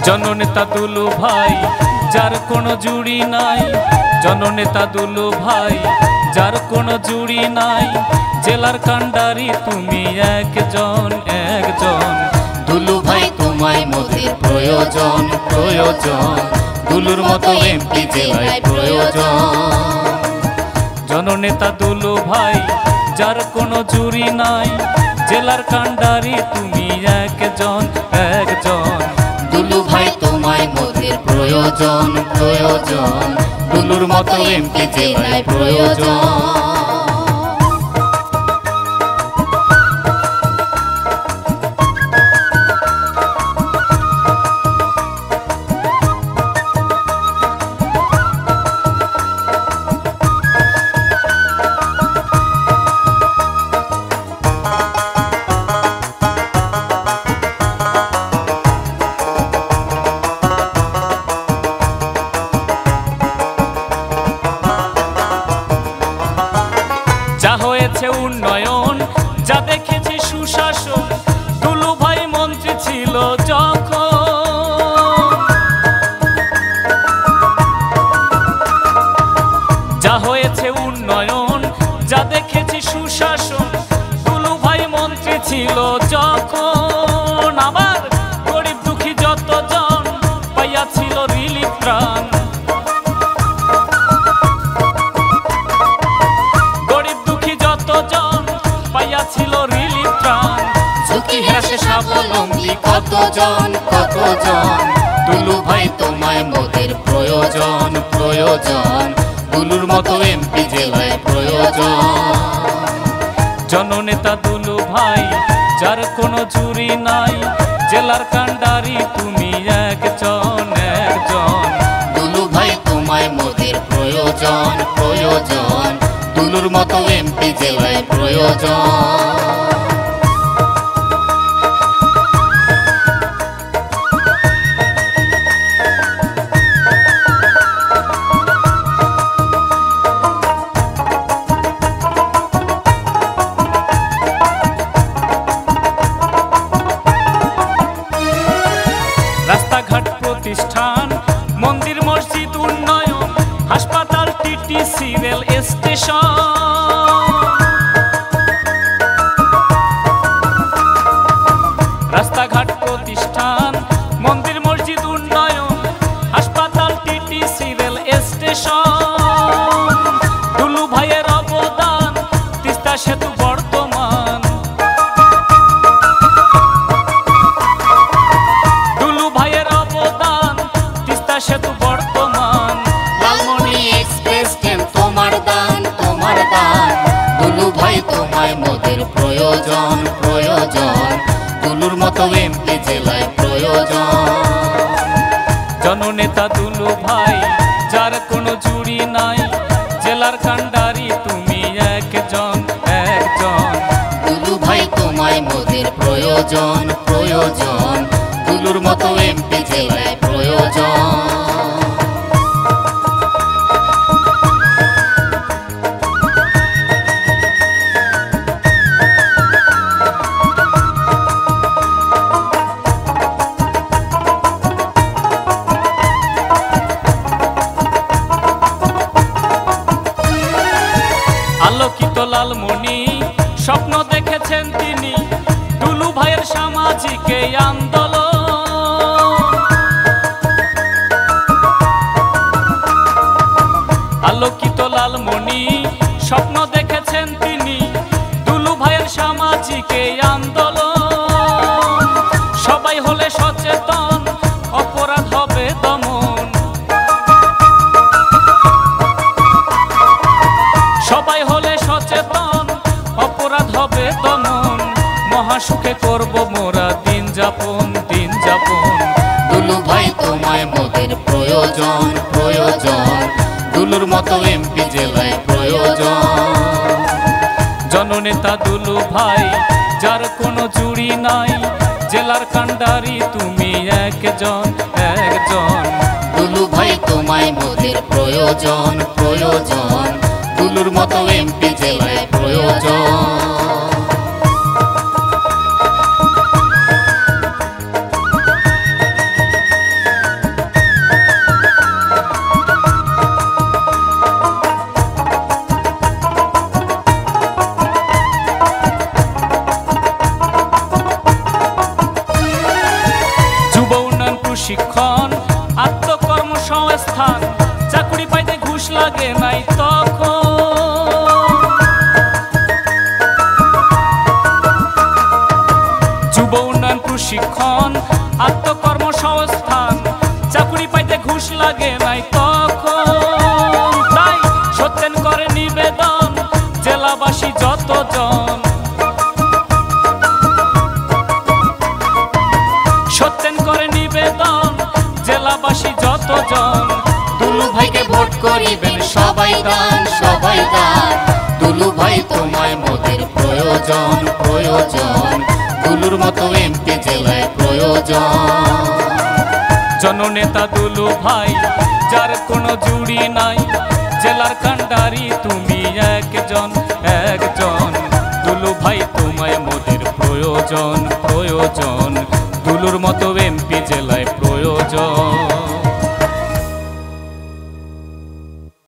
জননেতা দুলু ভাই যার কোনো জুড়ি নাই, জননেতা দুলু ভাই যার কোনো জুড়ি নাই, জেলার কান্ডারি তুমি একজন একজন। দুলু ভাই তোমায় মোদের প্রয়োজন প্রয়োজন, দুলুর মতো এমপি জেলায় প্রয়োজন। জননেতা দুলু ভাই যার কোনো জুড়ি নাই, জেলার কান্ডারি তুমি একজন একজন। দুলু ভাই তোমায় মোদের প্রয়োজন প্রয়োজন, দুলুর মতো এমপি জেলায় প্রয়োজন। যা হয়েছে উন্নয়ন, যা দেখেছি সুশাসন, দুলু ভাই মন্ত্রী ছিল যখন। যা হয়েছে উন্নয়ন, যা দেখেছি সুশাসন, দুলু ভাই মন্ত্রী ছিল যখন। আবার গরিব দুঃখী যতজন পাইয়াছিল রিলিফ ত্রাণ, পাইয়াছিল রিলিফ ত্রাণ। ঝুঁকি হ্রাসে স্বাবলম্বী কতজন কতজন, দুলু ভাই তোমায় মোদের প্রয়োজন প্রয়োজন, দুলুর মতো এমপি জেলায় প্রয়োজন। জননেতা দুলু ভাই যার কোনো জুড়ি নাই, জেলার কান্ডারি তুমি একজন একজন। দুলু ভাই তোমায় মোদের প্রয়োজন প্রয়োজন, দুলুর মতো এমপি জেলায় প্রয়োজন। রাস্তাঘাট প্রতিষ্ঠান, মন্দির মসজিদ উন্নয়ন, হাসপাতাল টিটিসি রেল স্টেশন। রাস্তাঘাট প্রতিষ্ঠান, মন্দির মসজিদ উন্নয়ন, হাসপাতাল টিটিসি রেল স্টেশন। দুলু ভাইয়ের অবদান, তিস্তা সেতু বর্তমান। দুলু ভাইয়ের অবদান, তিস্তা সেতু বর্তমান। লালমনি এক্সপ্রেস ট্রেন তোমার দান তোমার দান, দুলু ভাই তোমায় মোদের প্রয়োজন প্রয়োজন, দুলুর মতো এমপি জেলায় প্রয়োজন। জননেতা দুলু ভাই যার কোনো জুড়ি নাই, জেলার কান্ডারি তুমি একজন একজন। দুলু ভাই তোমায় মোদের প্রয়োজন প্রয়োজন, দুলুর মতো এমপি জেলায় প্রয়োজন। আলোকিত লালমনি স্বপ্ন দেখেছেন তিনি, দুলু ভাইয়ের সামাজিক এই আন্দোলন। আলোকিত লালমনি স্বপ্ন দেখেছেন তিনি, দুলু ভাইয়ের সামাজিক এই আন্দোলন। সবাই হলে সচেতন, অপরাধ হবে দমন। সবাই হলে সচেতন, অপরাধ হবে দমন। মহাসুখে করব মোরা দিন যাপন দিন যাপন। দুলু ভাই তোমায় মোদের প্রয়োজন প্রয়োজন, দুলুর মতো এমপি জেলায় প্রয়োজন। জননেতা দুলু ভাই যার কোনো জুড়ি নাই, জেলার কান্ডারি তুমি একজন একজন। দুলু ভাই তোমায় মোদের প্রয়োজন প্রয়োজন, দুলুর মতো এমপি জেলায় প্রয়োজন। লাগে নাই তখন। যুব উন্নয়ন প্রশিক্ষণ আত্মকর্মসংস্থান চাকুরি পাইতে ঘুষ লাগে নাই তখন। তাই সত্যেন করে নিবেদন জেলাবাসী যতজন, সত্যেন করে নিবেদন জেলাবাসী যতজন, দুলু ভাইকে ভোট করিবেন সবাই দান, সবাই দান। দুলু ভাই তোমায় মোদের প্রয়োজন, প্রয়োজন। দুলুর মতো এমপি জেলায় প্রয়োজন। জননেতা দুলু ভাই যার কোনো জুড়ি নাই, জেলার কান্ডারি তুমি একজন, একজন। দুলু ভাই তোমায় মোদের প্রয়োজন।